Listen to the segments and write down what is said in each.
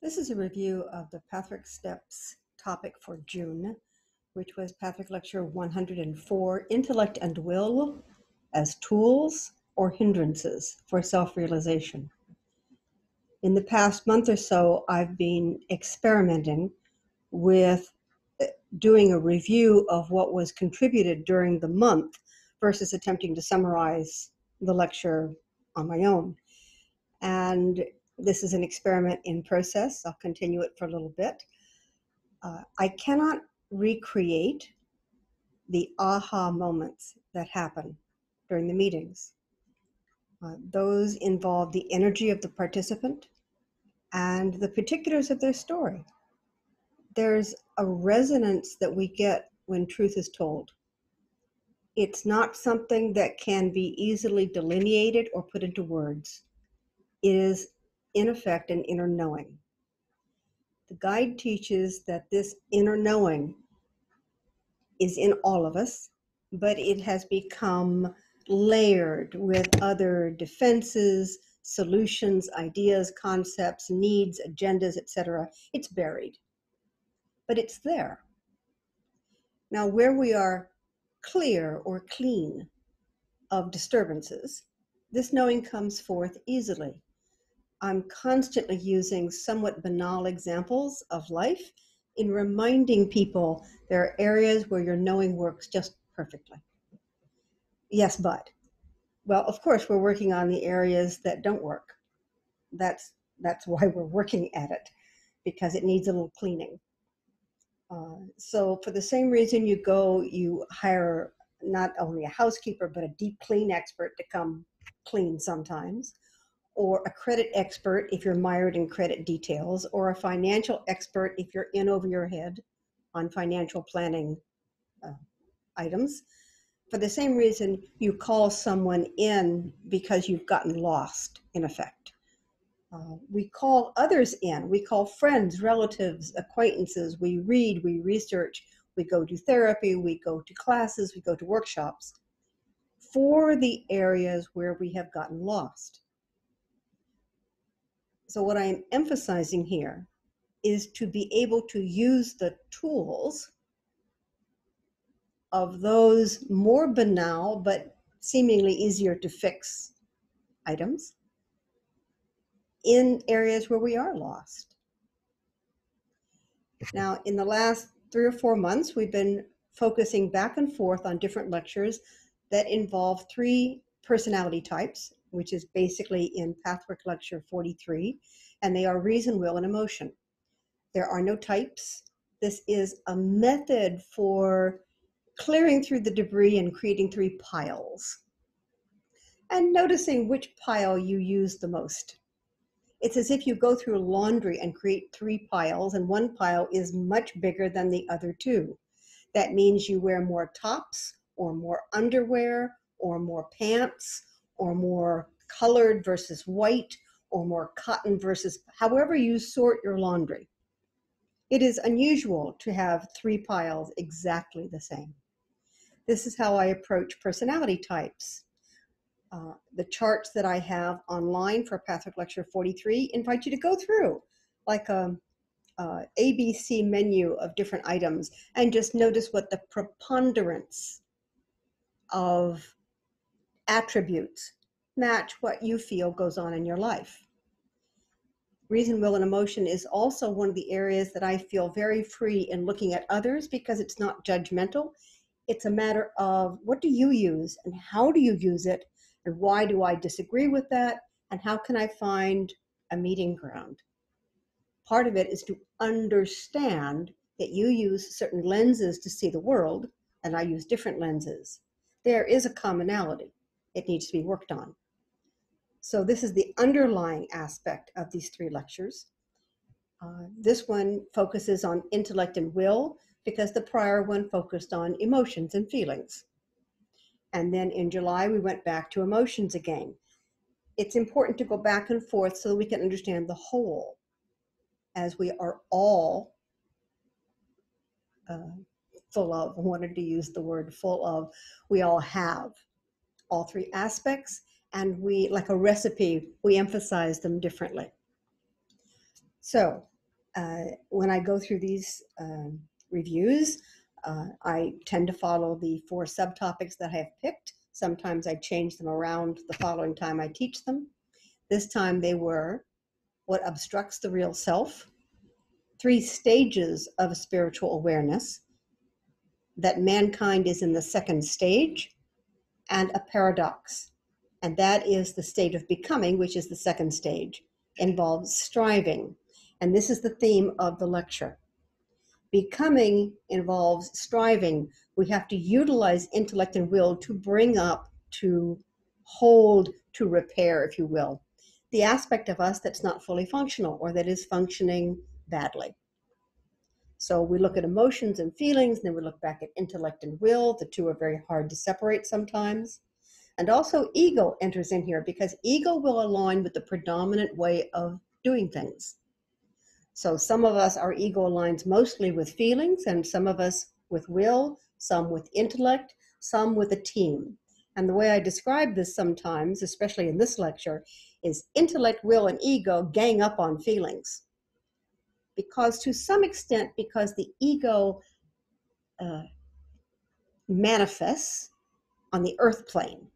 This is a review of the Pathwork Steps topic for June, which was Pathwork Lecture 104, Intellect and Will as Tools or Hindrances for Self-Realization. In the past month or so, I've been experimenting with doing a review of what was contributed during the month versus attempting to summarize the lecture on my own. And this is an experiment in process. I'll continue it for a little bit. I cannot recreate the aha moments that happen during the meetings. Those involve the energy of the participant and the particulars of their story. There's a resonance that we get when truth is told. It's not something that can be easily delineated or put into words. It is, in effect, an inner knowing. The guide teaches that this inner knowing is in all of us, but it has become layered with other defenses, solutions, ideas, concepts, needs, agendas, etc. It's buried, but it's there. Now, where we are clear or clean of disturbances, this knowing comes forth easily. I'm constantly using somewhat banal examples of life in reminding people there are areas where your knowing works just perfectly. Yes, but. Well, of course, we're working on the areas that don't work. That's why we're working at it, because it needs a little cleaning. So for the same reason you hire not only a housekeeper, but a deep clean expert to come clean sometimes, or a credit expert if you're mired in credit details, or a financial expert if you're in over your head on financial planning items. For the same reason you call someone in because you've gotten lost, in effect. We call others in. We call friends, relatives, acquaintances. We read, we research, we go to therapy, we go to classes, we go to workshops for the areas where we have gotten lost. So what I'm emphasizing here is to be able to use the tools of those more banal but seemingly easier to fix items in areas where we are lost. Now, in the last 3 or 4 months, we've been focusing back and forth on different lectures that involve 3 personality types, which is basically in Pathwork Lecture 43, and they are reason, will, and emotion. There are no types. This is a method for clearing through the debris and creating 3 piles, and noticing which pile you use the most. It's as if you go through laundry and create 3 piles, and one pile is much bigger than the other 2. That means you wear more tops, or more underwear, or more pants, or more colored versus white, or more cotton versus however you sort your laundry. It is unusual to have 3 piles exactly the same. This is how I approach personality types. The charts that I have online for Pathwork Lecture 43 invite you to go through like a ABC menu of different items and just notice what the preponderance of attributes match what you feel goes on in your life. Reason, will, and emotion is also one of the areas that I feel very free in looking at others because it's not judgmental. It's a matter of what do you use and how do you use it and why do I disagree with that and how can I find a meeting ground. Part of it is to understand that you use certain lenses to see the world and I use different lenses. There is a commonality. It needs to be worked on. So this is the underlying aspect of these 3 lectures. This one focuses on intellect and will because the prior one focused on emotions and feelings. And then in July, we went back to emotions again. It's important to go back and forth so that we can understand the whole, as we are all full of, I wanted to use the word full of, we all have all 3 aspects, and we, like a recipe, we emphasize them differently. So when I go through these reviews, I tend to follow the 4 subtopics that I have picked. Sometimes I change them around the following time I teach them. This time they were what obstructs the real self, 3 stages of spiritual awareness, that mankind is in the 2nd stage, and a paradox. And that is the state of becoming, which is the 2nd stage, involves striving. And this is the theme of the lecture. Becoming involves striving. We have to utilize intellect and will to bring up, to hold, to repair, if you will, the aspect of us that's not fully functional or that is functioning badly. So we look at emotions and feelings, and then we look back at intellect and will. The 2 are very hard to separate sometimes. And also ego enters in here because ego will align with the predominant way of doing things. So some of us, our ego aligns mostly with feelings, and some of us with will, some with intellect, some with a team. And the way I describe this sometimes, especially in this lecture, is intellect, will, and ego gang up on feelings. Because to some extent, because the ego manifests on the earth plane,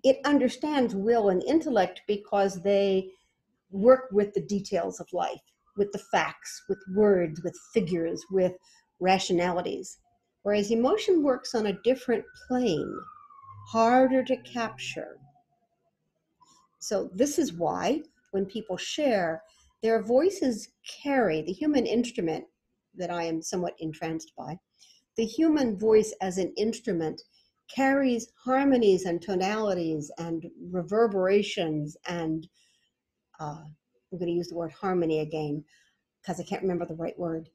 it understands will and intellect because they work with the details of life, with the facts, with words, with figures, with rationalities. Whereas emotion works on a different plane, harder to capture. So this is why when people share, their voices carry the human instrument that I am somewhat entranced by. The human voice as an instrument carries harmonies and tonalities and reverberations and I'm going to use the word harmony again because I can't remember the right word,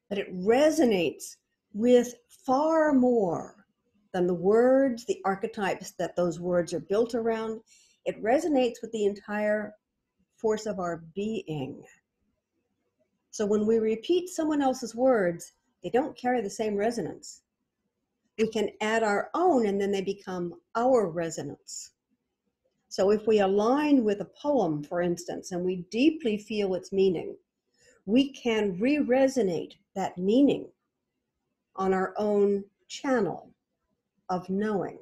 but it resonates with far more than the words, the archetypes that those words are built around. It resonates with the entire force of our being. So when we repeat someone else's words, they don't carry the same resonance. We can add our own and then they become our resonance. So if we align with a poem, for instance, and we deeply feel its meaning, we can re-resonate that meaning on our own channel of knowing.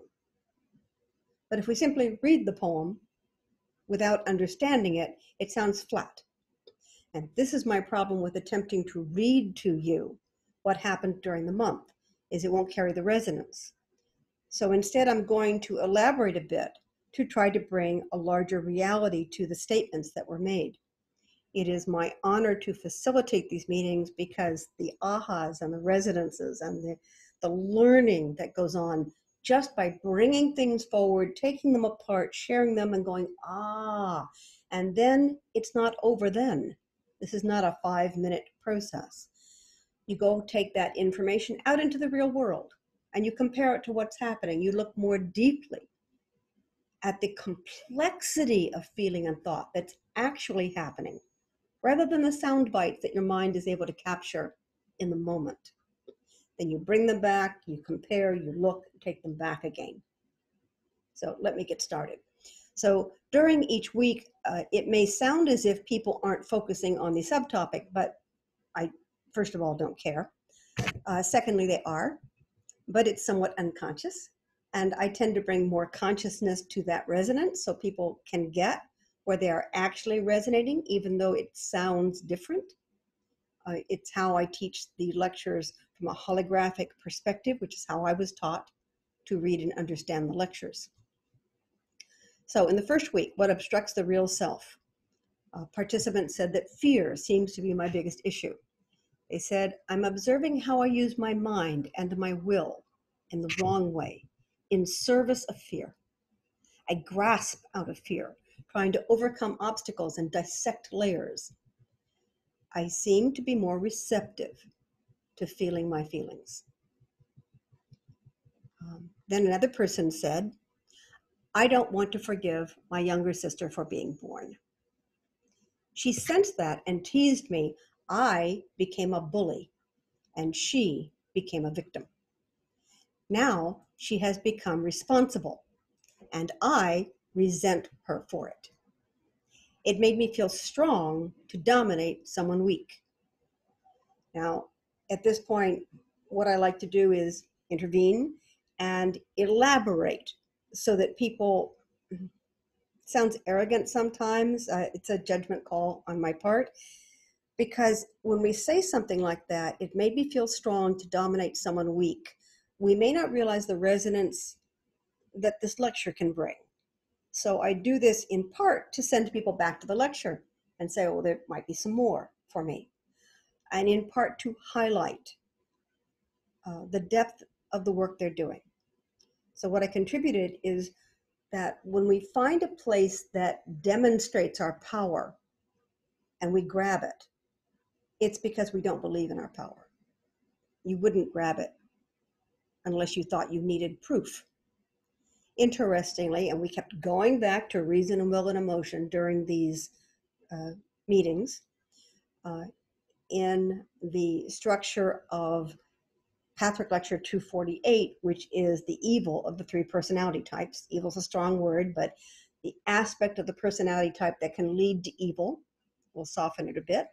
But if we simply read the poem without understanding it, it sounds flat. And this is my problem with attempting to read to you what happened during the month, is it won't carry the resonance. So instead, I'm going to elaborate a bit to try to bring a larger reality to the statements that were made. It is my honor to facilitate these meetings because the ahas and the resonances and the learning that goes on just by bringing things forward, taking them apart, sharing them and going, and then it's not over then. This is not a 5-minute process. You go take that information out into the real world and you compare it to what's happening. You look more deeply at the complexity of feeling and thought that's actually happening, rather than the sound bites that your mind is able to capture in the moment. Then you bring them back, you compare, you look, take them back again. So let me get started. So during each week, it may sound as if people aren't focusing on the subtopic, but I, first of all, don't care. Secondly, they are, but it's somewhat unconscious. And I tend to bring more consciousness to that resonance so people can get where they are actually resonating, even though it sounds different. It's how I teach the lectures from a holographic perspective, which is how I was taught to read and understand the lectures. So in the first week, what obstructs the real self? Participants said that fear seems to be my biggest issue. They said, I'm observing how I use my mind and my will in the wrong way, in service of fear. I grasp out of fear, trying to overcome obstacles and dissect layers. I seem to be more receptive to feeling my feelings. Then another person said, I don't want to forgive my younger sister for being born. She sensed that and teased me. I became a bully and she became a victim. Now she has become responsible and I resent her for it. It made me feel strong to dominate someone weak. Now, at this point, what I like to do is intervene and elaborate so that people, sounds arrogant sometimes, it's a judgment call on my part, because when we say something like that, it made me feel strong to dominate someone weak. We may not realize the resonance that this lecture can bring. So I do this in part to send people back to the lecture and say, oh, there might be some more for me. And in part to highlight the depth of the work they're doing. So what I contributed is that when we find a place that demonstrates our power and we grab it, it's because we don't believe in our power. You wouldn't grab it unless you thought you needed proof. Interestingly, and we kept going back to reason and will and emotion during these meetings, in the structure of Pathwork Lecture 248, which is the evil of the three personality types. Evil is a strong word, but the aspect of the personality type that can lead to evil, we'll soften it a bit.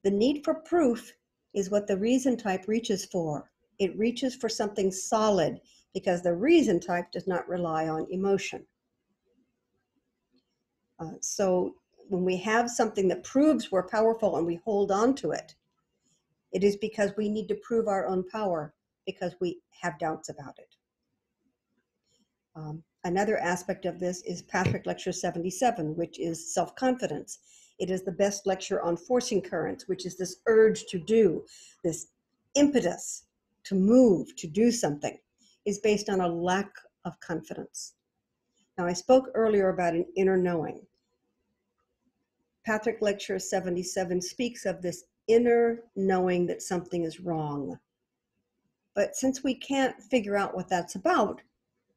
The need for proof is what the reason type reaches for. It reaches for something solid because the reason type does not rely on emotion. So when we have something that proves we're powerful and we hold on to it, it is because we need to prove our own power because we have doubts about it. Another aspect of this is Pathwork Lecture 77, which is self-confidence. It is the best lecture on forcing currents, which is this urge to do, this impetus to move, to do something, is based on a lack of confidence. Now, I spoke earlier about an inner knowing. Pathwork Lecture 77 speaks of this inner knowing that something is wrong. But since we can't figure out what that's about,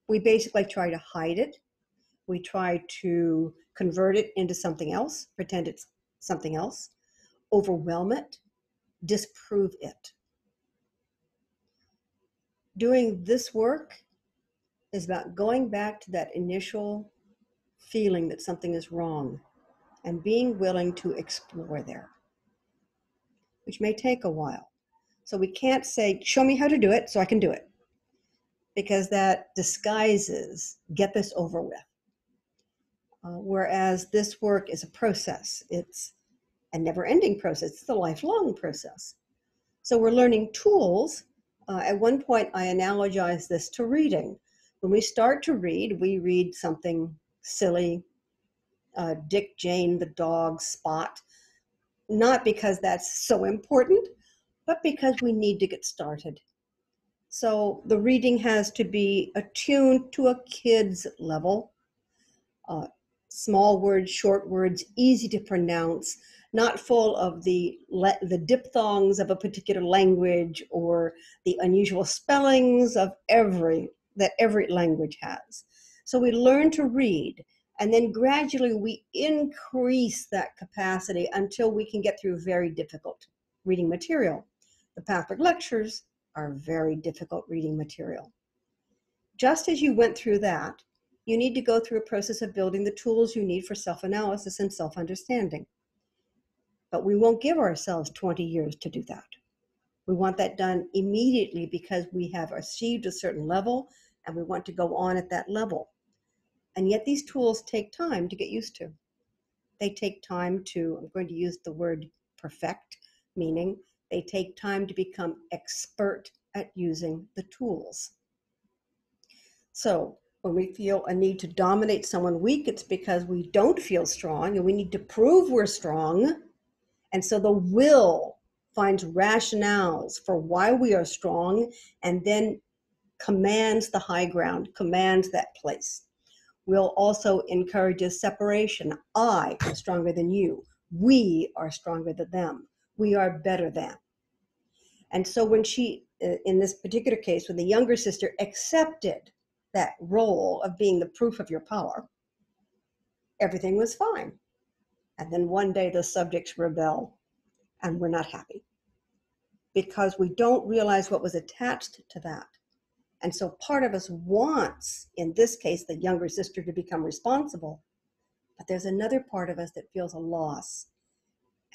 we basically try to hide it. We try to convert it into something else, pretend it's something else, overwhelm it, disprove it. Doing this work is about going back to that initial feeling that something is wrong and being willing to explore there, which may take a while. So we can't say, show me how to do it so I can do it, because that disguises, get this over with. Whereas this work is a process. It's a never-ending process. It's a lifelong process. So we're learning tools. At one point, I analogized this to reading. When we start to read, we read something silly, Dick, Jane, the dog, Spot, not because that's so important, but because we need to get started. So the reading has to be attuned to a kid's level. Small words, short words, easy to pronounce, not full of the diphthongs of a particular language or the unusual spellings of that every language has. So we learn to read, and then gradually we increase that capacity until we can get through very difficult reading material. The Pathwork lectures are very difficult reading material. Just as you went through that, you need to go through a process of building the tools you need for self-analysis and self-understanding. But we won't give ourselves 20 years to do that. We want that done immediately because we have achieved a certain level and we want to go on at that level. And yet these tools take time to get used to. They take time to, I'm going to use the word perfect, meaning they take time to become expert at using the tools. So when we feel a need to dominate someone weak, it's because we don't feel strong and we need to prove we're strong. And so the will finds rationales for why we are strong and then commands the high ground, commands that place. Will also encourages separation. I am stronger than you. We are stronger than them. We are better than. And so when she, in this particular case, when the younger sister accepted that role of being the proof of your power, everything was fine. And then one day the subjects rebel and we're not happy because we don't realize what was attached to that. And so part of us wants, in this case, the younger sister to become responsible, But there's another part of us that feels a loss,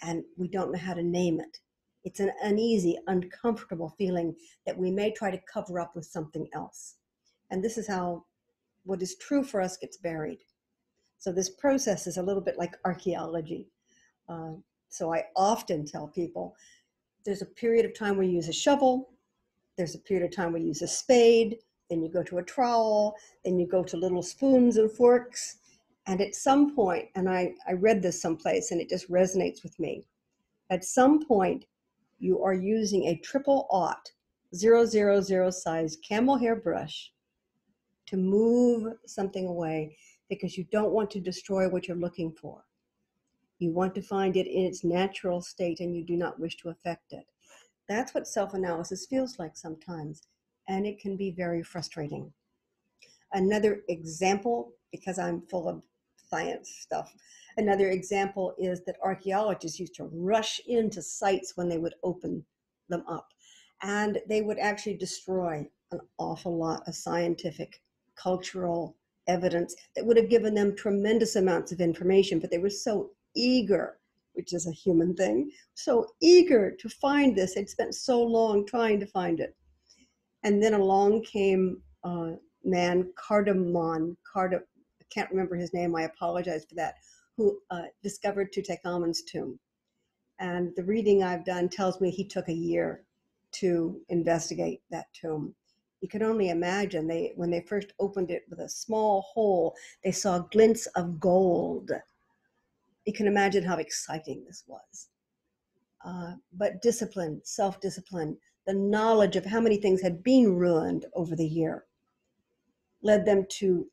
and we don't know how to name it. It's an uneasy, uncomfortable feeling that we may try to cover up with something else. And this is how what is true for us gets buried. So this process is a little bit like archaeology. So I often tell people there's a period of time where you use a shovel, there's a period of time where you use a spade, then you go to a trowel, then you go to little spoons and forks. And at some point, and I read this someplace and it just resonates with me, at some point you are using a 000 size camel hair brush to move something away because you don't want to destroy what you're looking for. You want to find it in its natural state and you do not wish to affect it. That's what self-analysis feels like sometimes, and it can be very frustrating. Another example, because I'm full of science stuff, another example is that archaeologists used to rush into sites when they would open them up, and they would actually destroy an awful lot of scientific, cultural evidence that would have given them tremendous amounts of information, but they were so eager, which is a human thing, so eager to find this. They'd spent so long trying to find it. And then along came man, I can't remember his name, I apologize for that, who discovered Tutankhamun's tomb. And the reading I've done tells me he took a year to investigate that tomb. You can only imagine, when they first opened it with a small hole, they saw glints of gold. You can imagine how exciting this was. But discipline, self-discipline, the knowledge of how many things had been ruined over the year led them to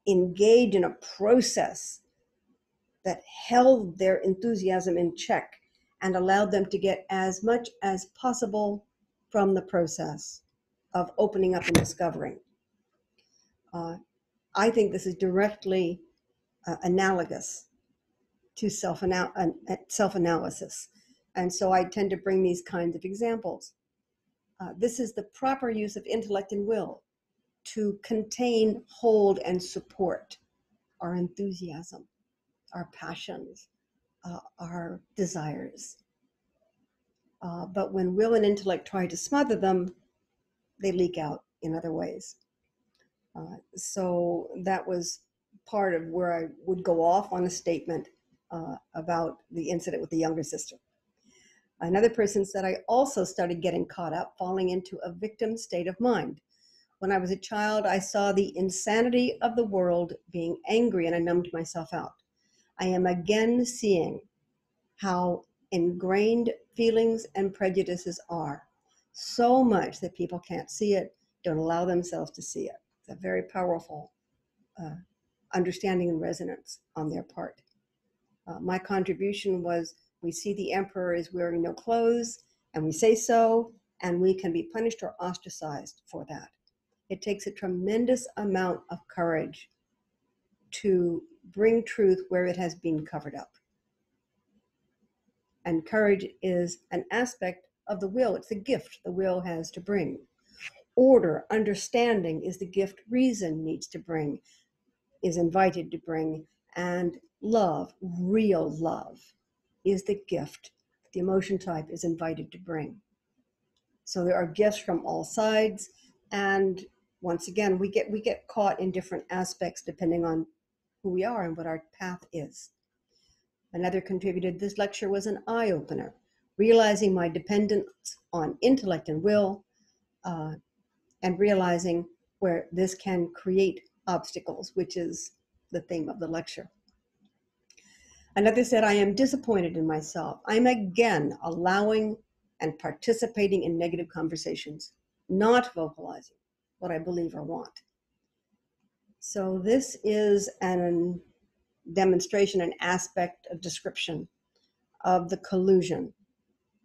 engage in a process that held their enthusiasm in check and allowed them to get as much as possible from the process of opening up and discovering. I think this is directly analogous to self-analysis. And so I tend to bring these kinds of examples. This is the proper use of intellect and will to contain, hold, and support our enthusiasm, our passions, our desires. But when will and intellect try to smother them, they leak out in other ways. So that was part of where I would go off on a statement about the incident with the younger sister. Another person said, I also started getting caught up, falling into a victim state of mind. When I was a child, I saw the insanity of the world, being angry, and I numbed myself out. I am again seeing how ingrained feelings and prejudices are. So much that people can't see it, don't allow themselves to see it. It's a very powerful understanding and resonance on their part. My contribution was, we see the emperor is wearing no clothes, and we say so, and we can be punished or ostracized for that. It takes a tremendous amount of courage to bring truth where it has been covered up. And courage is an aspect of the will. It's the gift the will has to bring. Order, understanding is the gift reason needs to bring, is invited to bring. And love, real love, is the gift the emotion type is invited to bring. So there are gifts from all sides. And once again, we get caught in different aspects depending on who we are and what our path is. Another contributed, this lecture was an eye-opener, realizing my dependence on intellect and will, and realizing where this can create obstacles, which is the theme of the lecture. Another said, I am disappointed in myself. I'm again allowing and participating in negative conversations, not vocalizing what I believe or want. So this is an demonstration, an aspect, a description of the collusion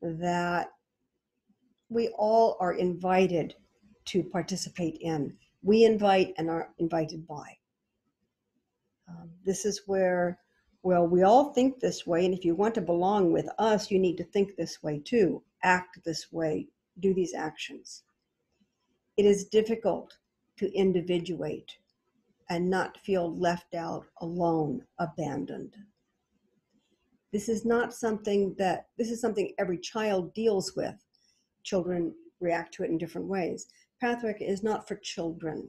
that we all are invited to participate in. We invite and are invited by. This is where, well, we all think this way, and if you want to belong with us, you need to think this way too, act this way, do these actions. It is difficult to individuate and not feel left out, alone, abandoned. This is something every child deals with. Children react to it in different ways. Pathwork is not for children.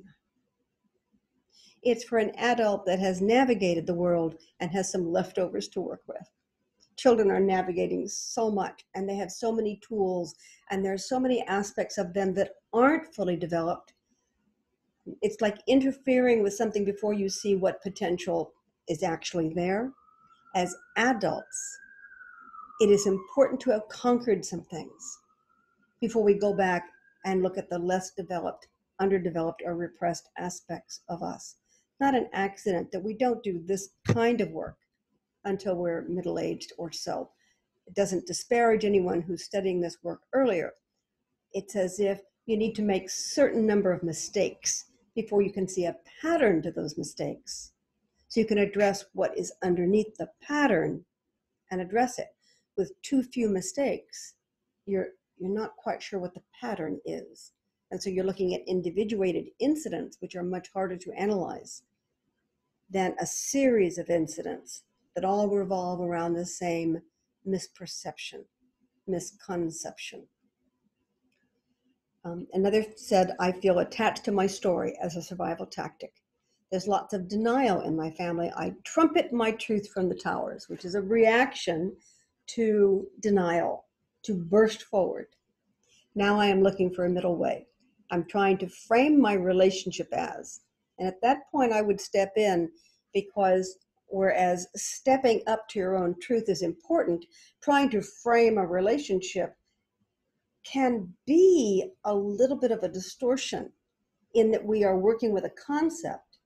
It's for an adult that has navigated the world and has some leftovers to work with. Children are navigating so much, and they have so many tools, and there's so many aspects of them that aren't fully developed. It's like interfering with something before you see what potential is actually there. As adults, it is important to have conquered some things before we go back and look at the less developed, underdeveloped, or repressed aspects of us. Not an accident that we don't do this kind of work until we're middle-aged or so. It doesn't disparage anyone who's studying this work earlier. It's as if you need to make a certain number of mistakes before you can see a pattern to those mistakes. So you can address what is underneath the pattern and address it. With too few mistakes, you're not quite sure what the pattern is. And so you're looking at individuated incidents, which are much harder to analyze than a series of incidents that all revolve around the same misperception, misconception. Another said, I feel attached to my story as a survival tactic. There's lots of denial in my family. I trumpet my truth from the towers, which is a reaction to denial, to burst forward. Now I am looking for a middle way. I'm trying to frame my relationship as, and at that point I would step in, because whereas stepping up to your own truth is important, trying to frame a relationship can be a little bit of a distortion in that we are working with a concept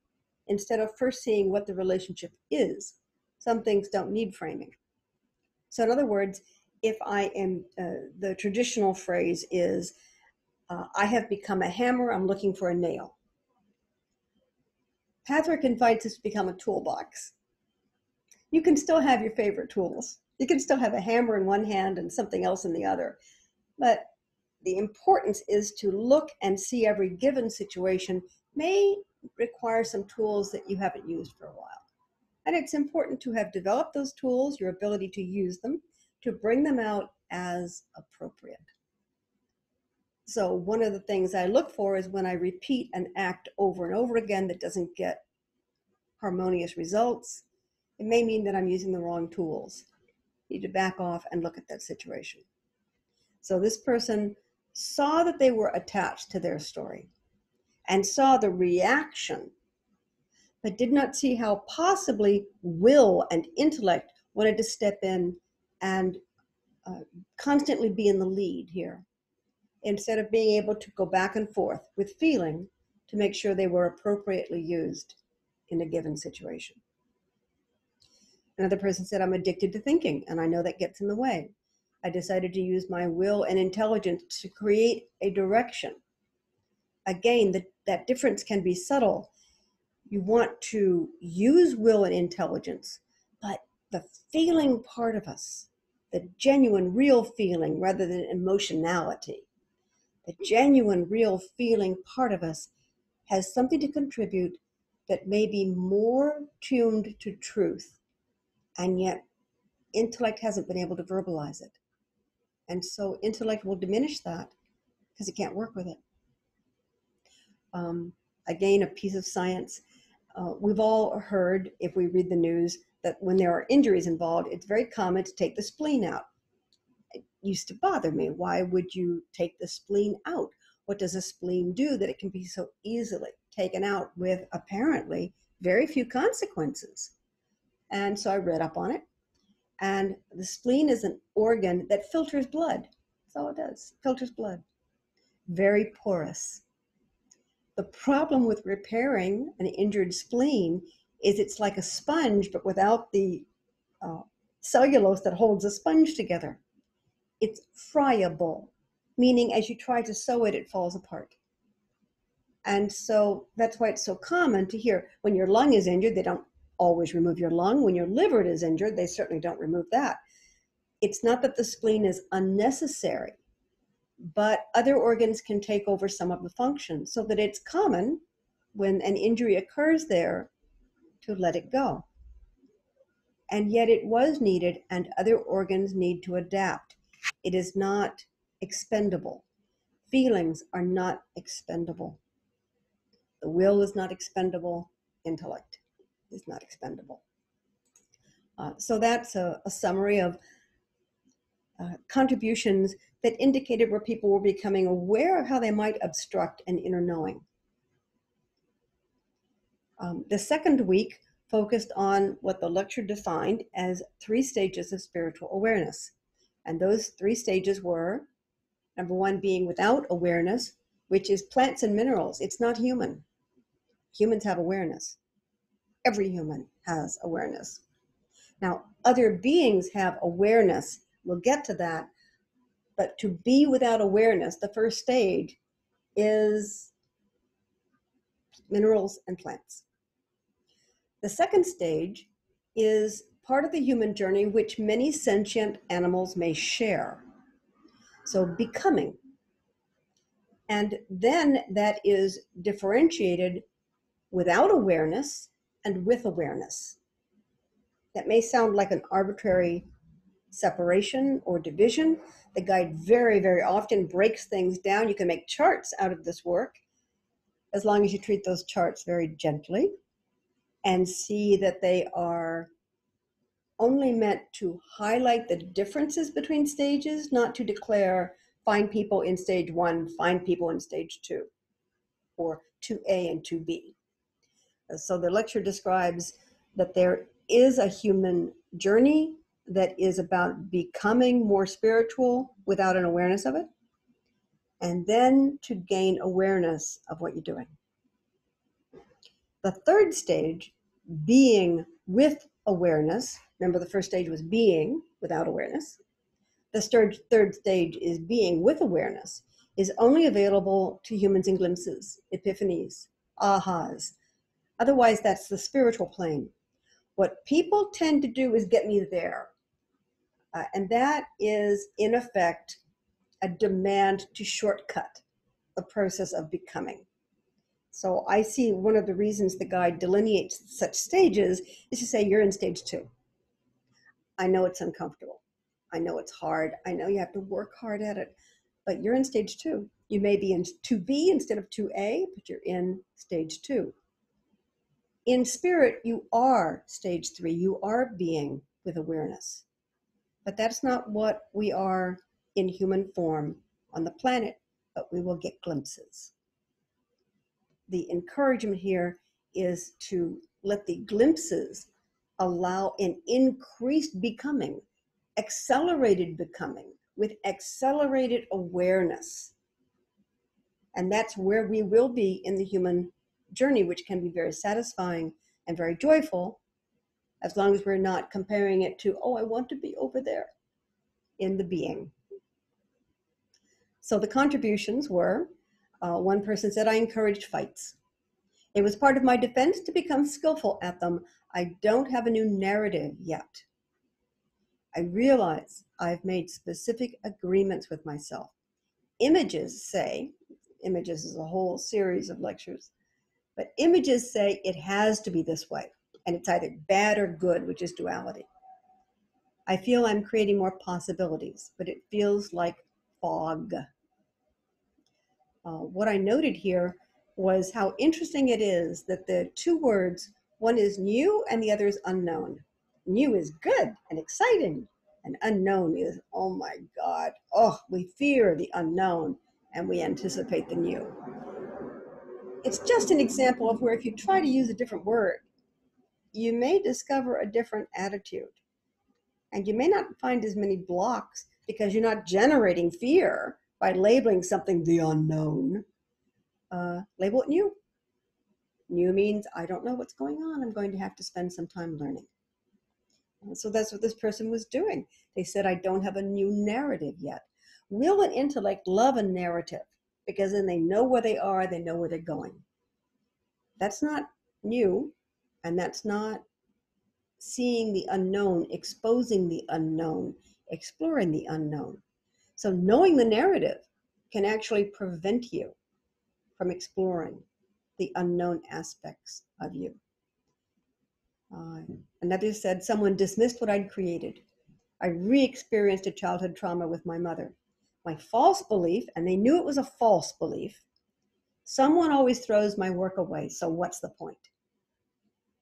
instead of first seeing what the relationship is. Some things don't need framing. So in other words, if I am, the traditional phrase is, I have become a hammer, I'm looking for a nail. Pathwork invites us to become a toolbox. You can still have your favorite tools. You can still have a hammer in one hand and something else in the other. But the importance is to look and see every given situation may require some tools that you haven't used for a while. And it's important to have developed those tools, your ability to use them, to bring them out as appropriate. So one of the things I look for is when I repeat an act over and over again that doesn't get harmonious results, it may mean that I'm using the wrong tools. You need to back off and look at that situation. So this person saw that they were attached to their story and saw the reaction, but did not see how possibly will and intellect wanted to step in and constantly be in the lead here, instead of being able to go back and forth with feeling to make sure they were appropriately used in a given situation. Another person said, I'm addicted to thinking, and I know that gets in the way. I decided to use my will and intelligence to create a direction. Again, that difference can be subtle. You want to use will and intelligence, but the feeling part of us, the genuine, real feeling rather than emotionality, the genuine, real feeling part of us has something to contribute that may be more tuned to truth, and yet intellect hasn't been able to verbalize it. And so intellect will diminish that because it can't work with it. Again, a piece of science. We've all heard, if we read the news, that when there are injuries involved, it's very common to take the spleen out. It used to bother me. Why would you take the spleen out? What does a spleen do that it can be so easily taken out with apparently very few consequences? And so I read up on it. And the spleen is an organ that filters blood. That's all it does, filters blood. Very porous. The problem with repairing an injured spleen is it's like a sponge, but without the cellulose that holds a sponge together. It's friable, meaning as you try to sew it, it falls apart. And so that's why it's so common to hear when your lung is injured, they don't always remove your lung. When your liver is injured, they certainly don't remove that. It's not that the spleen is unnecessary, but other organs can take over some of the function, so that it's common when an injury occurs there, to let it go. And yet it was needed, and other organs need to adapt. It is not expendable. Feelings are not expendable. The will is not expendable. Intellect is not expendable. So that's a summary of contributions that indicated where people were becoming aware of how they might obstruct an inner knowing. The second week focused on what the lecture defined as 3 stages of spiritual awareness. And those 3 stages were, number 1, being without awareness, which is plants and minerals. It's not human. Humans have awareness. Every human has awareness. Now, other beings have awareness. We'll get to that. But to be without awareness, the first stage is minerals and plants. The second stage is part of the human journey which many sentient animals may share. So becoming. And then that is differentiated without awareness and with awareness. That may sound like an arbitrary separation or division. The guide very, very often breaks things down. You can make charts out of this work as long as you treat those charts very gently and see that they are only meant to highlight the differences between stages, not to declare find people in stage 1, find people in stage 2, or 2A and 2B. So the lecture describes that there is a human journey that is about becoming more spiritual without an awareness of it, and then to gain awareness of what you're doing. The third stage, being with awareness. Remember, the first stage was being without awareness. The third stage is being with awareness, is only available to humans in glimpses, epiphanies, ahas. Otherwise, that's the spiritual plane. What people tend to do is get me there. And that is, in effect, a demand to shortcut the process of becoming. So I see one of the reasons the guide delineates such stages is to say you're in stage 2. I know it's uncomfortable. I know it's hard. I know you have to work hard at it, but you're in stage 2. You may be in 2B instead of 2A, but you're in stage 2. In spirit, you are stage 3. You are being with awareness. But that's not what we are in human form on the planet, but we will get glimpses. The encouragement here is to let the glimpses allow an increased becoming, accelerated becoming with accelerated awareness. And that's where we will be in the human journey, which can be very satisfying and very joyful, as long as we're not comparing it to, oh, I want to be over there in the being. So the contributions were, one person said, I encouraged fights. It was part of my defense to become skillful at them. I don't have a new narrative yet. I realize I've made specific agreements with myself. Images say, images is a whole series of lectures, but images say it has to be this way, and it's either bad or good, which is duality. I feel I'm creating more possibilities, but it feels like fog. What I noted here was how interesting it is that the 2 words, one is new and the other is unknown. New is good and exciting, and unknown is, oh my God, oh, we fear the unknown and we anticipate the new. It's just an example of where if you try to use a different word, you may discover a different attitude. And you may not find as many blocks because you're not generating fear by labeling something the unknown. Label it new. New means I don't know what's going on. I'm going to have to spend some time learning. So that's what this person was doing. They said, I don't have a new narrative yet. Will and intellect love a narrative because then they know where they are, they know where they're going. That's not new, and that's not seeing the unknown, exposing the unknown, exploring the unknown. So knowing the narrative can actually prevent you from exploring. the unknown aspects of you. Another said, someone dismissed what I'd created. I re-experienced a childhood trauma with my mother. My false belief, and they knew it was a false belief, someone always throws my work away, so what's the point?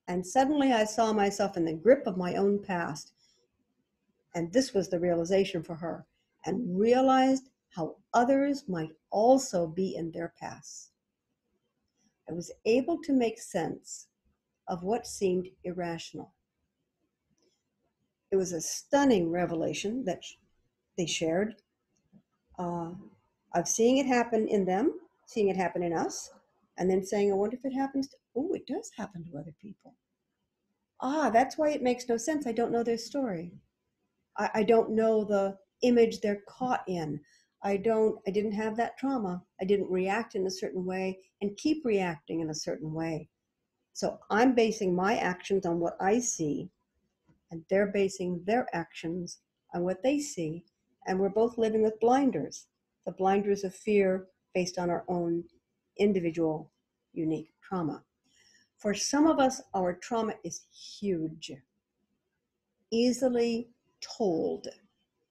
And suddenly I saw myself in the grip of my own past. And this was the realization for her, and realized how others might also be in their past. I was able to make sense of what seemed irrational. It was a stunning revelation that they shared, of seeing it happen in them, seeing it happen in us, and then saying, I wonder if it happens to, oh, it does happen to other people. That's why it makes no sense. I don't know their story. I don't know the image they're caught in. I didn't have that trauma. I didn't react in a certain way and keep reacting in a certain way. So I'm basing my actions on what I see, and they're basing their actions on what they see. And we're both living with blinders, the blinders of fear based on our own individual, unique trauma. For some of us, our trauma is huge, easily told,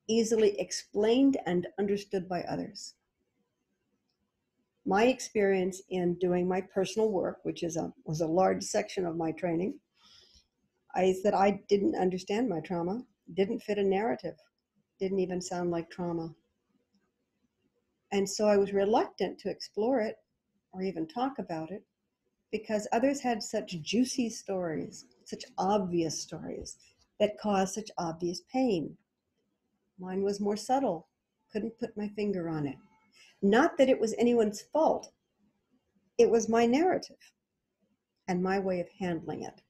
easily explained and understood by others. My experience in doing my personal work, which was a large section of my training, is that I didn't understand my trauma, didn't fit a narrative, didn't even sound like trauma. And so I was reluctant to explore it or even talk about it because others had such juicy stories, such obvious stories that caused such obvious pain. Mine was more subtle, couldn't put my finger on it. Not that it was anyone's fault. It was my narrative and my way of handling it.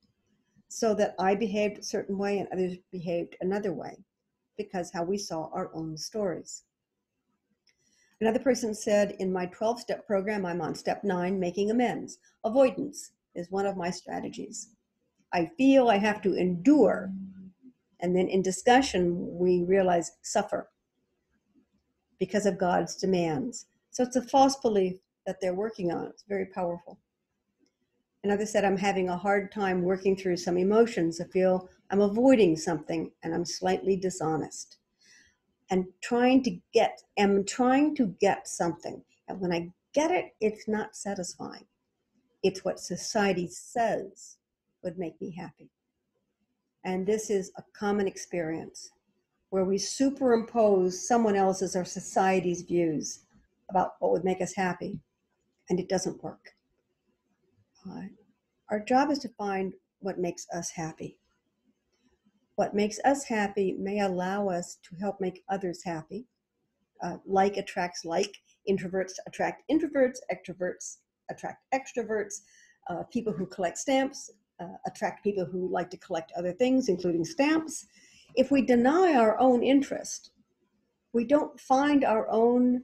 So that I behaved a certain way and others behaved another way because how we saw our own stories. Another person said, in my 12-step program, I'm on step 9, making amends. Avoidance is one of my strategies. I feel I have to endure. And then in discussion, we realize suffer because of God's demands. So it's a false belief that they're working on. It's very powerful. Another said, I'm having a hard time working through some emotions. I feel I'm avoiding something and I'm slightly dishonest. And trying to get something. And when I get it, it's not satisfying. It's what society says would make me happy. And this is a common experience where we superimpose someone else's or society's views about what would make us happy, and it doesn't work. Our job is to find what makes us happy. What makes us happy may allow us to help make others happy. Like attracts like. Introverts attract introverts, extroverts attract extroverts. People who collect stamps attract people who like to collect other things, including stamps. If we deny our own interest, we don't find our own,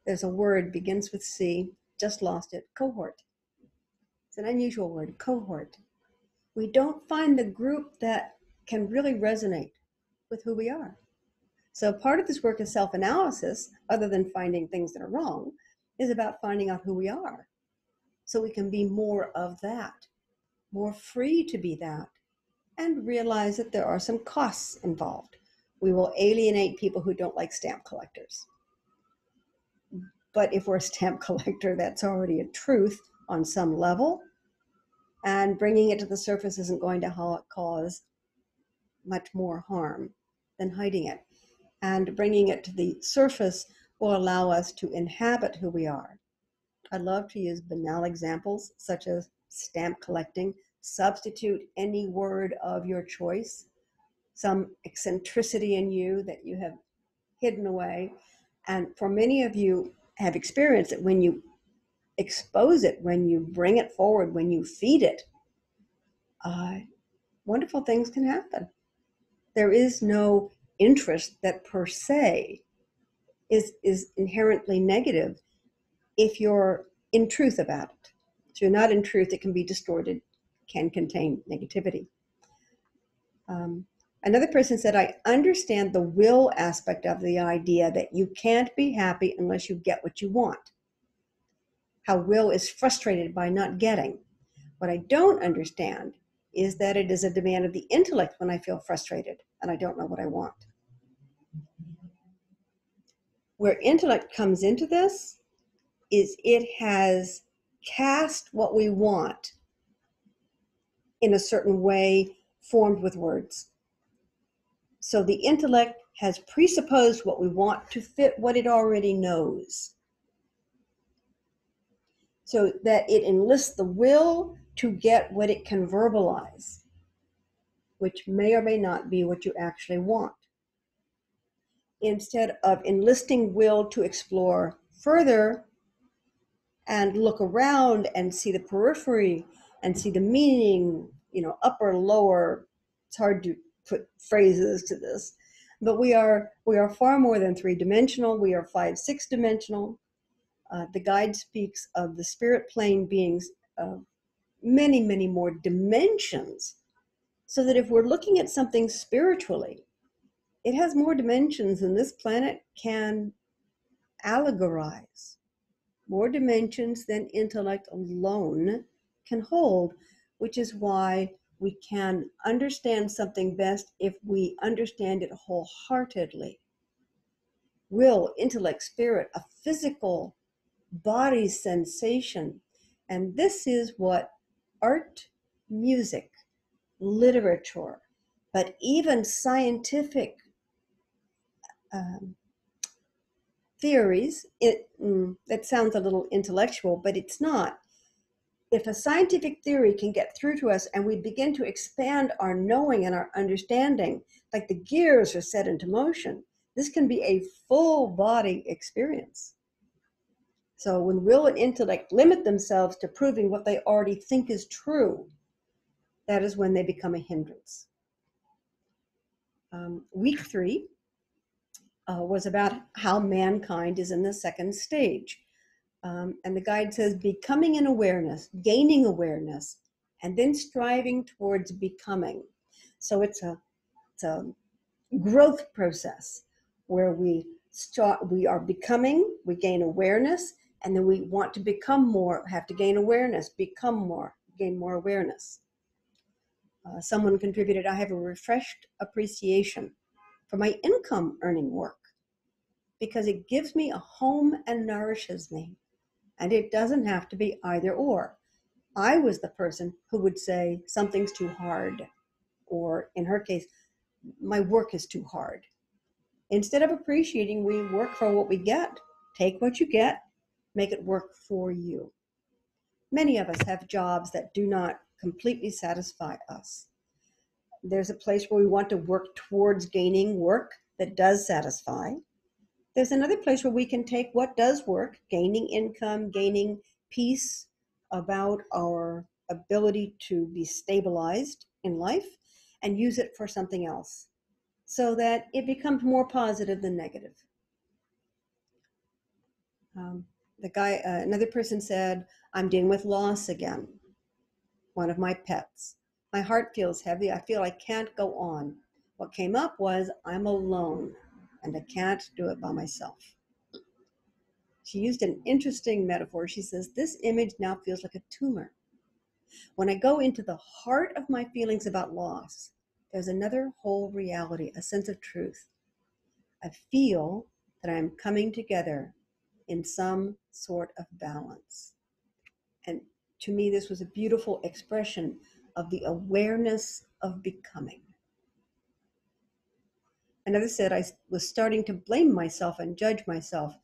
there's a word, begins with C, just lost it, cohort. It's an unusual word, cohort. We don't find the group that can really resonate with who we are. So part of this work is self-analysis, other than finding things that are wrong, is about finding out who we are. So we can be more of that, more free to be that, and realize that there are some costs involved. We will alienate people who don't like stamp collectors. But if we're a stamp collector, that's already a truth on some level, and bringing it to the surface isn't going to cause much more harm than hiding it. And bringing it to the surface will allow us to inhabit who we are. I love to use banal examples such as stamp collecting. Substitute any word of your choice, some eccentricity in you that you have hidden away. And for many of you have experienced it when you expose it, when you bring it forward, when you feed it, wonderful things can happen. There is no interest that per se is inherently negative if you're in truth about it. If you're not in truth, it can be distorted, can contain negativity. Another person said, I understand the will aspect of the idea that you can't be happy unless you get what you want. how will is frustrated by not getting. What I don't understand is that it is a demand of the intellect when I feel frustrated and I don't know what I want. Where intellect comes into this is it has cast what we want in a certain way, formed with words. So the intellect has presupposed what we want to fit what it already knows, so that it enlists the will to get what it can verbalize, which may or may not be what you actually want. Instead of enlisting will to explore further and look around and see the periphery and see the meaning, upper, lower, it's hard to put phrases to this, but we are far more than three-dimensional. We are 5, 6-dimensional. The guide speaks of the spirit plane being many, many more dimensions, so that if we're looking at something spiritually, it has more dimensions than this planet can allegorize, more dimensions than intellect alone can hold, which is why we can understand something best if we understand it wholeheartedly. Will, intellect, spirit, a physical body sensation. And this is what art, music, literature, but even scientific theories, that sounds a little intellectual, but it's not. If a scientific theory can get through to us and we begin to expand our knowing and our understanding, like the gears are set into motion, this can be a full body experience. So when will and intellect limit themselves to proving what they already think is true, that is when they become a hindrance. Week 3 was about how mankind is in the second stage. And the guide says becoming an awareness, gaining awareness, and then striving towards becoming. So it's a growth process where we are becoming, we gain awareness, and then we want to become more, have to gain awareness, become more, gain more awareness. Someone contributed, I have a refreshed appreciation for my income earning work because it gives me a home and nourishes me. And it doesn't have to be either or. I was the person who would say something's too hard, or in her case, my work is too hard. Instead of appreciating, we work for what we get. Take what you get, make it work for you. Many of us have jobs that do not completely satisfy us. There's a place where we want to work towards gaining work that does satisfy. There's another place where we can take what does work, gaining income, gaining peace about our ability to be stabilized in life, and use it for something else so that it becomes more positive than negative. Another person said, I'm dealing with loss again. One of my pets. My heart feels heavy. I feel I can't go on. What came up was I'm alone and I can't do it by myself. She used an interesting metaphor. She says, this image now feels like a tumor. When I go into the heart of my feelings about loss, there's another whole reality, a sense of truth. I feel that I'm coming together in some sort of balance. And to me, this was a beautiful expression of the awareness of becoming. Another said, I was starting to blame myself and judge myself.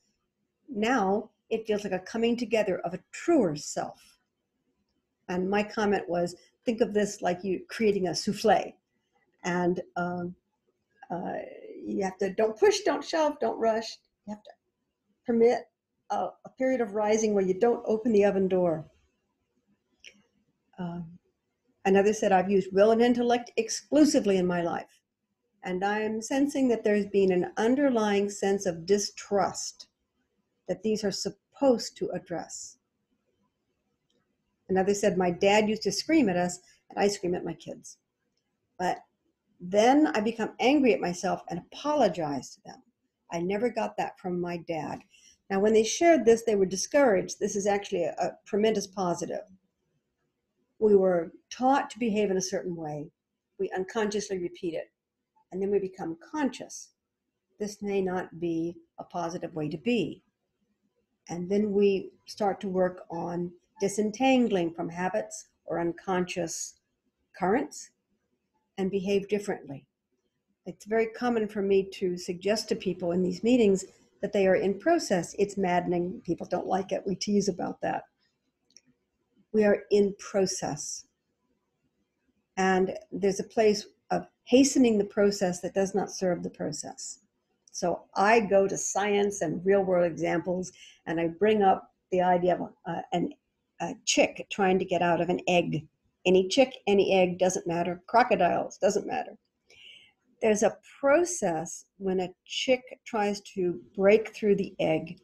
Now it feels like a coming together of a truer self. And my comment was, think of this like you creating a souffle. And you have to, don't push, don't shove, don't rush. You have to permit a period of rising where you don't open the oven door. Another said, I've used will and intellect exclusively in my life. And I'm sensing that there's been an underlying sense of distrust that these are supposed to address. Another said, my dad used to scream at us, and I scream at my kids. But then I become angry at myself and apologize to them. I never got that from my dad. Now, when they shared this, they were discouraged. This is actually a tremendous positive. We were taught to behave in a certain way. We unconsciously repeat it, and then we become conscious. This may not be a positive way to be. And then we start to work on disentangling from habits or unconscious currents and behave differently. It's very common for me to suggest to people in these meetings that they are in process. It's maddening. People don't like it. We tease about that. We are in process. And there's a place of hastening the process that does not serve the process. So I go to science and real world examples, and I bring up the idea of a chick trying to get out of an egg. Any chick, any egg, doesn't matter. Crocodiles, doesn't matter. There's a process when a chick tries to break through the egg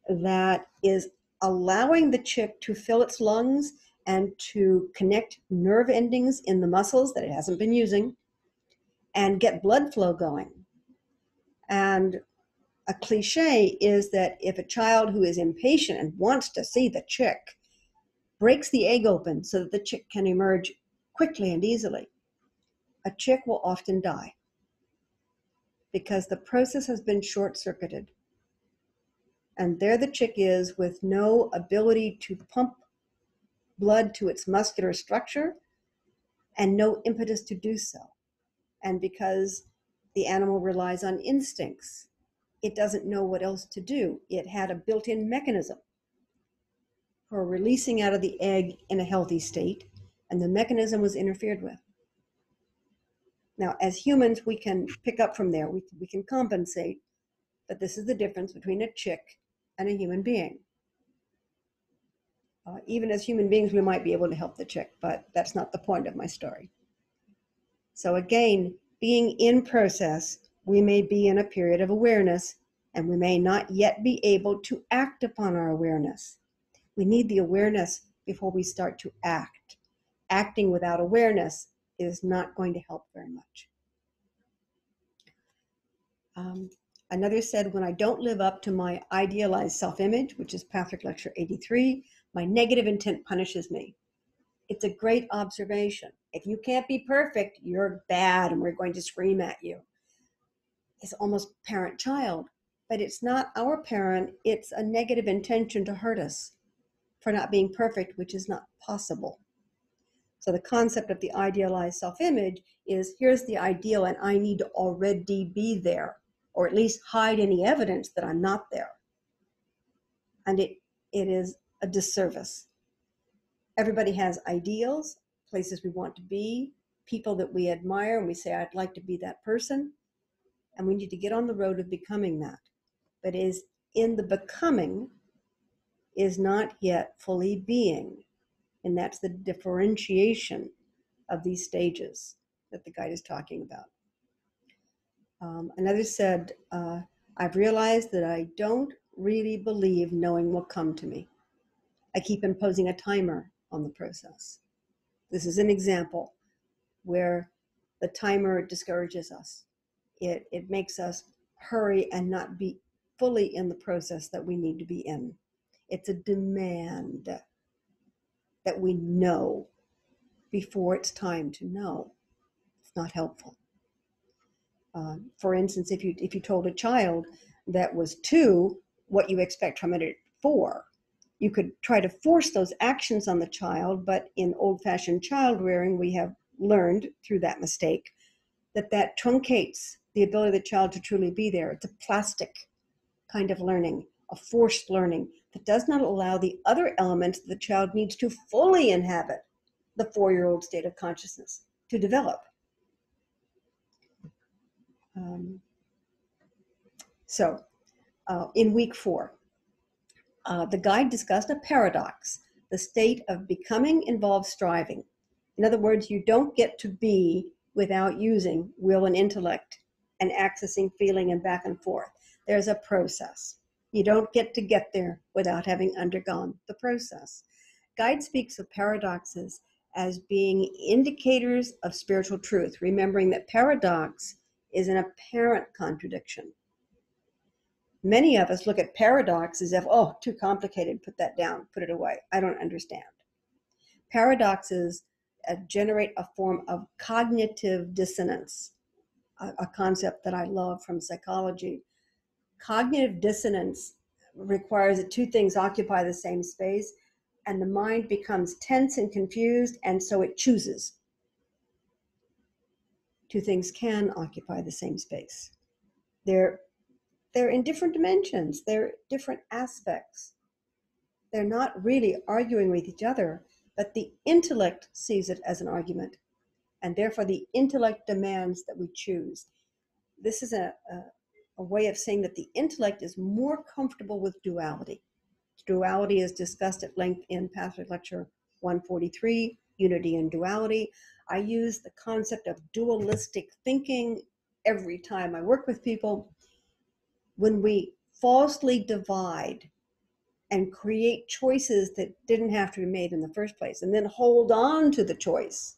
that is allowing the chick to fill its lungs and to connect nerve endings in the muscles that it hasn't been using and get blood flow going. And a cliche is that if a child who is impatient and wants to see the chick breaks the egg open so that the chick can emerge quickly and easily, a chick will often die because the process has been short-circuited. And there the chick is with no ability to pump blood to its muscular structure and no impetus to do so. And because the animal relies on instincts, it doesn't know what else to do. It had a built-in mechanism for releasing out of the egg in a healthy state, and the mechanism was interfered with. Now, as humans, we can pick up from there. We can compensate, but this is the difference between a chick and a human being. Even as human beings, we might be able to help the chick, but that's not the point of my story. So again, being in process, we may be in a period of awareness, and we may not yet be able to act upon our awareness. We need the awareness before we start to act. Acting without awareness is not going to help very much. Another said, when I don't live up to my idealized self-image, which is Pathwork Lecture 83, my negative intent punishes me. It's a great observation. If you can't be perfect, you're bad and we're going to scream at you. It's almost parent-child, but it's not our parent. It's a negative intention to hurt us for not being perfect, which is not possible. So the concept of the idealized self-image is here's the ideal and I need to already be there, or at least hide any evidence that I'm not there. And it is a disservice. Everybody has ideals, places we want to be, people that we admire, and we say, I'd like to be that person. And we need to get on the road of becoming that. But is in the becoming is not yet fully being. And that's the differentiation of these stages that the guide is talking about. Another said, I've realized that I don't really believe knowing will come to me. I keep imposing a timer on the process. This is an example where the timer discourages us. It makes us hurry and not be fully in the process that we need to be in. It's a demand that we know before it's time to know. It's not helpful. For instance, if you told a child that was 2 what you expect from it at 4, you could try to force those actions on the child, but in old-fashioned child rearing, we have learned through that mistake that truncates the ability of the child to truly be there. It's a plastic kind of learning, a forced learning that does not allow the other elements that the child needs to fully inhabit the 4-year-old state of consciousness to develop. In week 4, the guide discussed a paradox. The state of becoming involves striving. In other words, you don't get to be without using will and intellect and accessing feeling and back and forth. There's a process. You don't get to get there without having undergone the process. Guide speaks of paradoxes as being indicators of spiritual truth, remembering that paradox is an apparent contradiction. Many of us look at paradox as if, oh, too complicated, put that down, put it away. I don't understand. Paradoxes generate a form of cognitive dissonance, a concept that I love from psychology. Cognitive dissonance requires that two things occupy the same space, and the mind becomes tense and confused, and so it chooses. Two things can occupy the same space. They're in different dimensions. They're different aspects. They're not really arguing with each other, but the intellect sees it as an argument, and therefore the intellect demands that we choose. This is a way of saying that the intellect is more comfortable with duality. Duality is discussed at length in Pathwork Lecture 143, Unity and Duality. I use the concept of dualistic thinking every time I work with people. When we falsely divide and create choices that didn't have to be made in the first place, and then hold on to the choice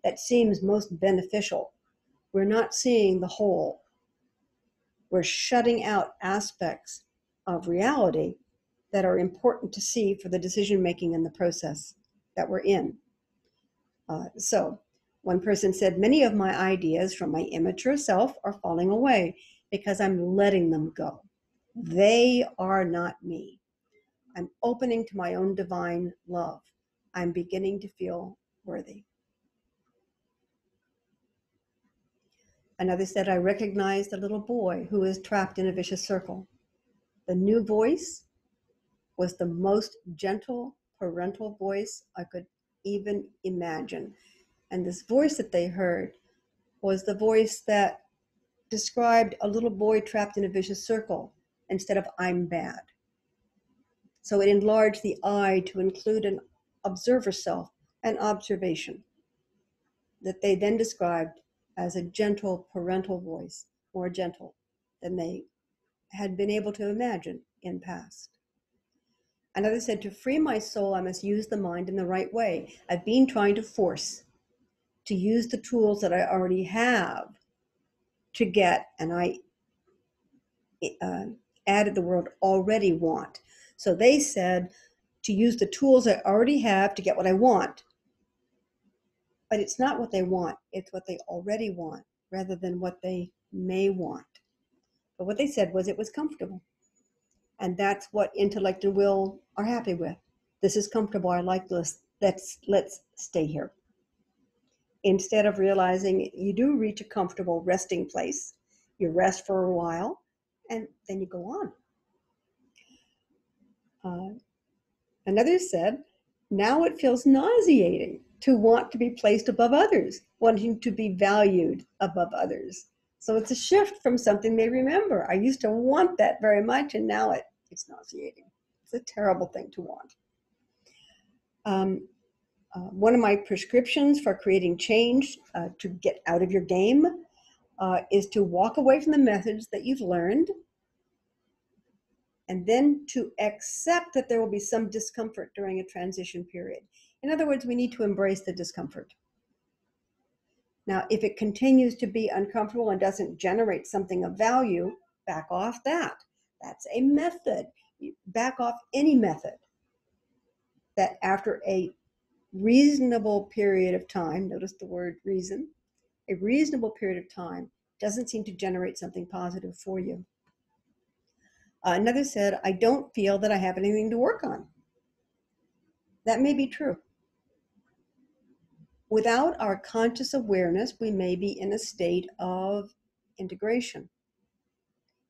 that seems most beneficial, we're not seeing the whole. We're shutting out aspects of reality that are important to see for the decision making in the process that we're in. So one person said, many of my ideas from my immature self are falling away because I'm letting them go. They are not me. I'm opening to my own divine love. I'm beginning to feel worthy. Another said, I recognize the little boy who is trapped in a vicious circle. The new voice was the most gentle parental voice I could even imagine. And this voice that they heard was the voice that described a little boy trapped in a vicious circle instead of I'm bad. So it enlarged the I to include an observer self, an observation that they then described as a gentle parental voice, more gentle than they had been able to imagine in past. Another said, to free my soul, I must use the mind in the right way. I've been trying to force to use the tools that I already have to get, and I added the word already want. So they said to use the tools I already have to get what I want. But it's not what they want, it's what they already want rather than what they may want. But what they said was it was comfortable. And that's what intellect and will are happy with. This is comfortable, I like this, let's stay here. Instead of realizing you do reach a comfortable resting place, you rest for a while, and then you go on. Another said, now it feels nauseating to want to be placed above others, wanting to be valued above others. So it's a shift from something they remember. I used to want that very much, and now it's nauseating. It's a terrible thing to want. One of my prescriptions for creating change to get out of your game is to walk away from the methods that you've learned, and then to accept that there will be some discomfort during a transition period. In other words, we need to embrace the discomfort. Now, if it continues to be uncomfortable and doesn't generate something of value, back off that. That's a method. You back off any method that after a reasonable period of time, notice the word reason, a reasonable period of time doesn't seem to generate something positive for you. Another said, I don't feel that I have anything to work on. That may be true. Without our conscious awareness, we may be in a state of integration.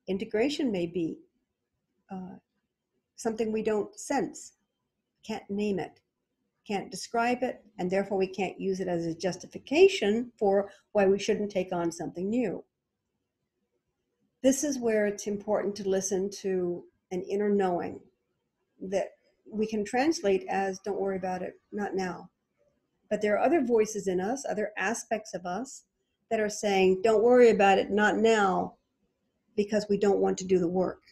Integration may be something we don't sense, can't name it, can't describe it, and therefore we can't use it as a justification for why we shouldn't take on something new. This is where it's important to listen to an inner knowing that we can translate as, don't worry about it, not now. But there are other voices in us, other aspects of us that are saying, don't worry about it, not now, because we don't want to do the work.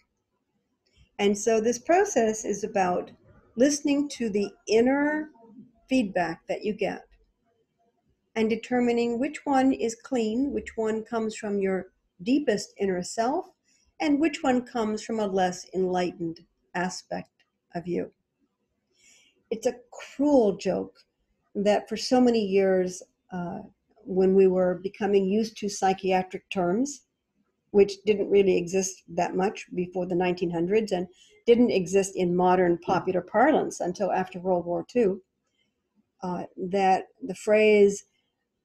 And so this process is about listening to the inner feedback that you get and determining which one is clean, which one comes from your deepest inner self, and which one comes from a less enlightened aspect of you. It's a cruel joke that for so many years, when we were becoming used to psychiatric terms, which didn't really exist that much before the 1900s and didn't exist in modern popular parlance until after World War II, that the phrase,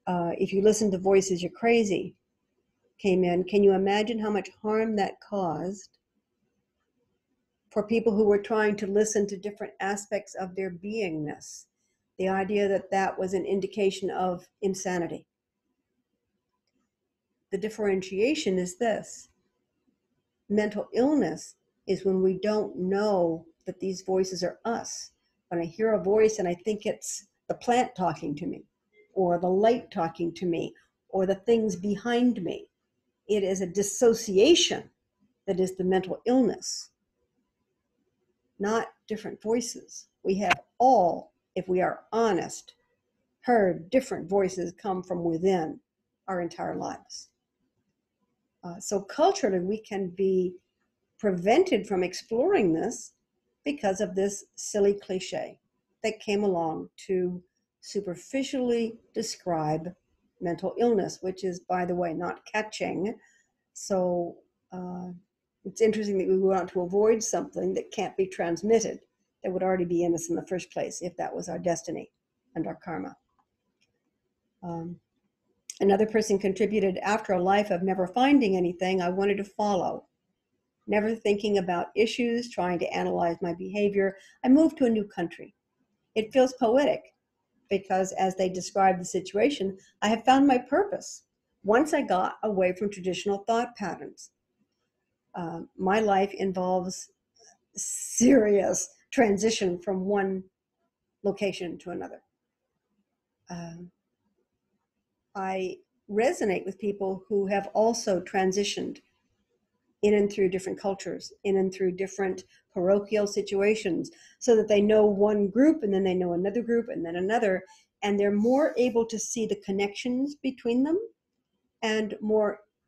if you listen to voices, you're crazy, came in. Can you imagine how much harm that caused for people who were trying to listen to different aspects of their beingness? The idea that that was an indication of insanity. The differentiation is this. Mental illness is when we don't know that these voices are us. When I hear a voice and I think it's the plant talking to me, or the light talking to me, or the things behind me, it is a dissociation that is the mental illness, not different voices. We have all, if we are honest, heard different voices come from within our entire lives. So culturally, we can be prevented from exploring this because of this silly cliche that came along to superficially describe mental illness, which is, by the way, not catching. So it's interesting that we want to avoid something that can't be transmitted, that would already be in us in the first place if that was our destiny and our karma. Another person contributed, after a life of never finding anything I wanted to follow, never thinking about issues, trying to analyze my behavior, I moved to a new country. It feels poetic because, as they describe the situation, I have found my purpose once I got away from traditional thought patterns. My life involves serious transition from one location to another. I resonate with people who have also transitioned in and through different cultures, in and through different parochial situations, so that they know one group and then they know another group and then another, and they're more able to see the connections between them, and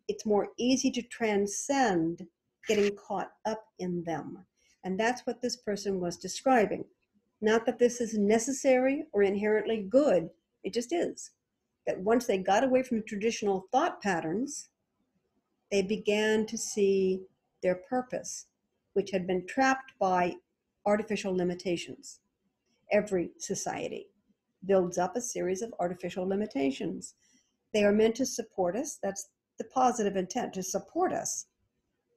it's more easy to transcend getting caught up in them. And that's what this person was describing. Not that this is necessary or inherently good, it just is. That once they got away from traditional thought patterns, they began to see their purpose, which had been trapped by artificial limitations. Every society builds up a series of artificial limitations. They are meant to support us. That's the positive intent, to support us.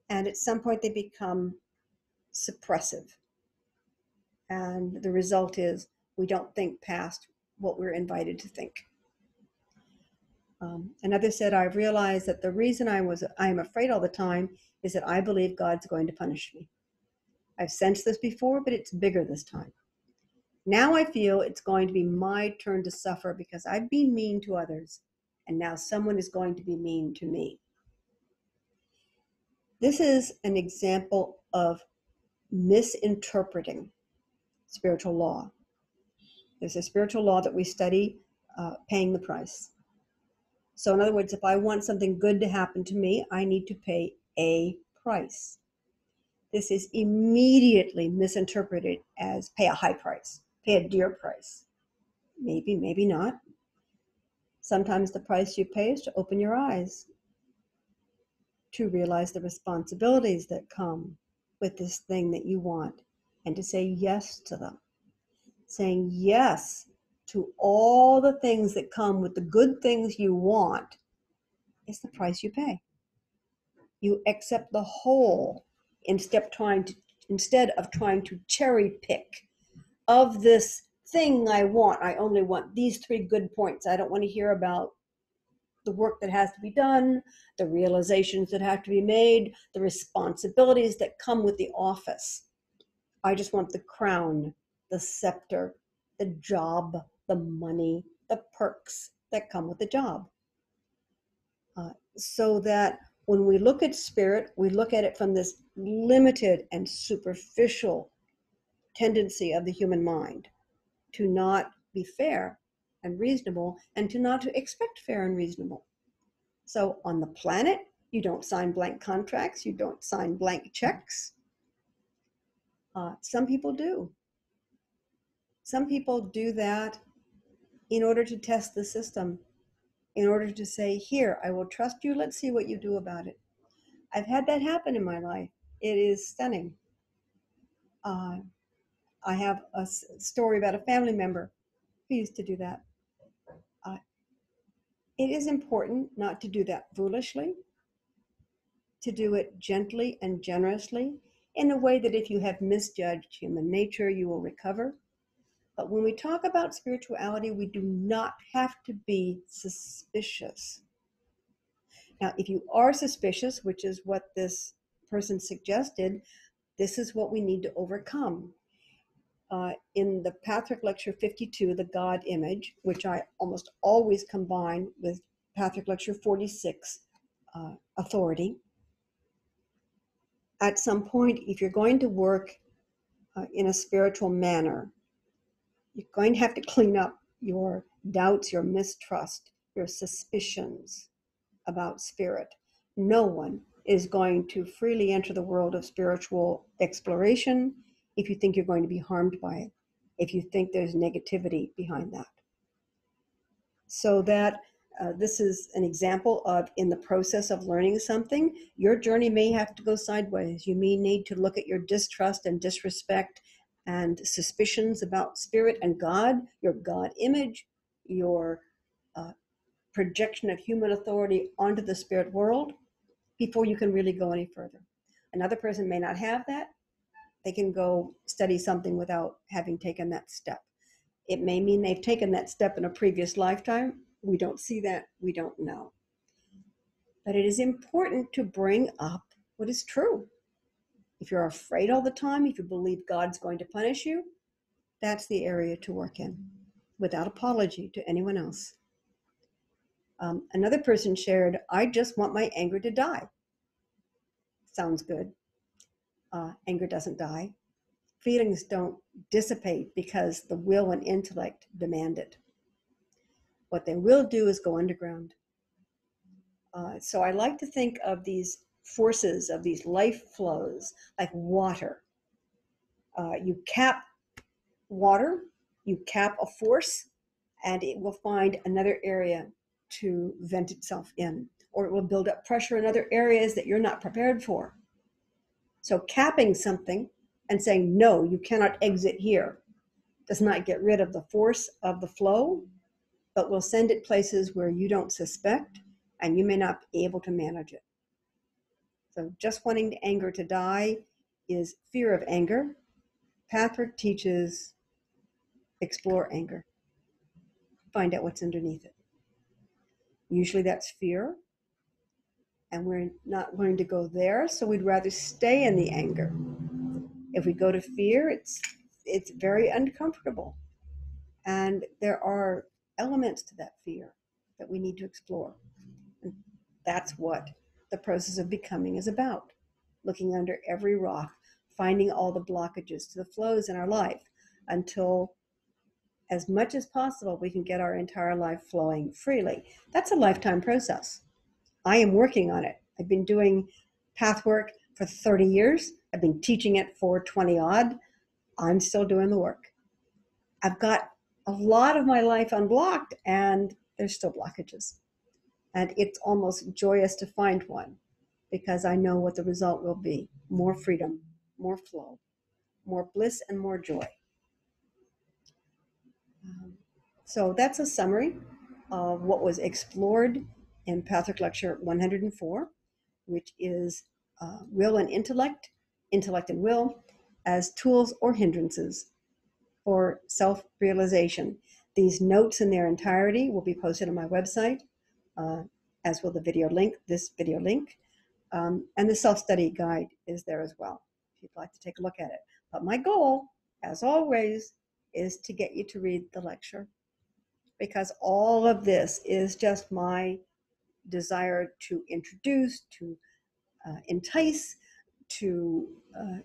And at some point they become suppressive. And the result is we don't think past what we're invited to think. Another said, I've realized that the reason I am afraid all the time is that I believe God's going to punish me. I've sensed this before, but it's bigger this time. Now I feel it's going to be my turn to suffer because I've been mean to others, and now someone is going to be mean to me. This is an example of misinterpreting spiritual law. There's a spiritual law that we study, paying the price. So in other words, if I want something good to happen to me, I need to pay a price. This is immediately misinterpreted as pay a high price, pay a dear price. Maybe, maybe not. Sometimes the price you pay is to open your eyes, to realize the responsibilities that come with this thing that you want, and to say yes to them. Saying yes to all the things that come with the good things you want is the price you pay. You accept the whole instead of trying to cherry pick of this thing I want. I only want these 3 good points. I don't want to hear about the work that has to be done, the realizations that have to be made, the responsibilities that come with the office. I just want the crown, the scepter, the job, the money, the perks that come with the job. So that when we look at spirit, we look at it from this limited and superficial tendency of the human mind to not be fair and reasonable, and to not to expect fair and reasonable. So on the planet, You don't sign blank contracts. You don't sign blank checks. Some people do. Some people do that in order to test the system, in order to say, here, I will trust you. Let's see what you do about it. I've had that happen in my life. It is stunning. I have a story about a family member who used to do that. It is important not to do that foolishly, to do it gently and generously in a way that if you have misjudged human nature, you will recover. But when we talk about spirituality, we do not have to be suspicious. Now, if you are suspicious, which is what this person suggested, this is what we need to overcome. In the Pathwork Lecture 52, the God Image, which I almost always combine with Pathwork Lecture 46, Authority. At some point, if you're going to work in a spiritual manner, you're going to have to clean up your doubts, your mistrust, your suspicions about spirit. No one is going to freely enter the world of spiritual exploration if you think you're going to be harmed by it, if you think there's negativity behind that. So that this is an example of, in the process of learning something, your journey may have to go sideways. You may need to look at your distrust and disrespect and suspicions about spirit and God, your God image, your projection of human authority onto the spirit world, before you can really go any further. Another person may not have that. They can go study something without having taken that step. It may mean they've taken that step in a previous lifetime. We don't see that. We don't know. But it is important to bring up what is true. If you're afraid all the time, if you believe God's going to punish you, that's the area to work in, without apology to anyone else. Another person shared, I just want my anger to die. Sounds good. Anger doesn't die. Feelings don't dissipate because the will and intellect demand it. What they will do is go underground. So I like to think of these forces, of these life flows, like water. You cap water, you cap a force, and it will find another area to vent itself in, or it will build up pressure in other areas that you're not prepared for. So capping something and saying, no, you cannot exit here, does not get rid of the force of the flow, but will send it places where you don't suspect, and you may not be able to manage it. So just wanting the anger to die is fear of anger. Pathwork teaches explore anger. Find out what's underneath it. Usually that's fear, and we're not going to go there, so we'd rather stay in the anger. If we go to fear, it's very uncomfortable. And there are elements to that fear that we need to explore. And that's what the process of becoming is about. Looking under every rock, finding all the blockages to the flows in our life until, as much as possible, we can get our entire life flowing freely. That's a lifetime process. I am working on it. I've been doing Pathwork for 30 years. I've been teaching it for 20 odd. I'm still doing the work. I've got a lot of my life unblocked, and there's still blockages. And it's almost joyous to find one, because I know what the result will be. More freedom, more flow, more bliss, and more joy. So that's a summary of what was explored in Pathwork Lecture 104, which is will and intellect, intellect and will, as tools or hindrances for self-realization. These notes in their entirety will be posted on my website, as will the video link, this video link. And the self-study guide is there as well, if you'd like to take a look at it. But my goal, as always, is to get you to read the lecture, because all of this is just my desire to introduce, to entice, to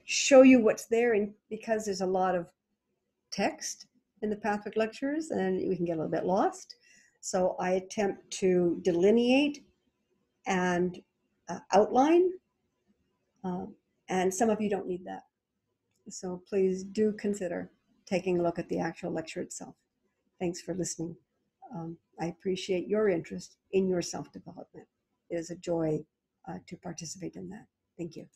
show you what's there, and because there's a lot of text in the Pathwork lectures and we can get a little bit lost. So I attempt to delineate and outline, and some of you don't need that. So please do consider taking a look at the actual lecture itself. Thanks for listening. I appreciate your interest in your self-development. It is a joy to participate in that. Thank you.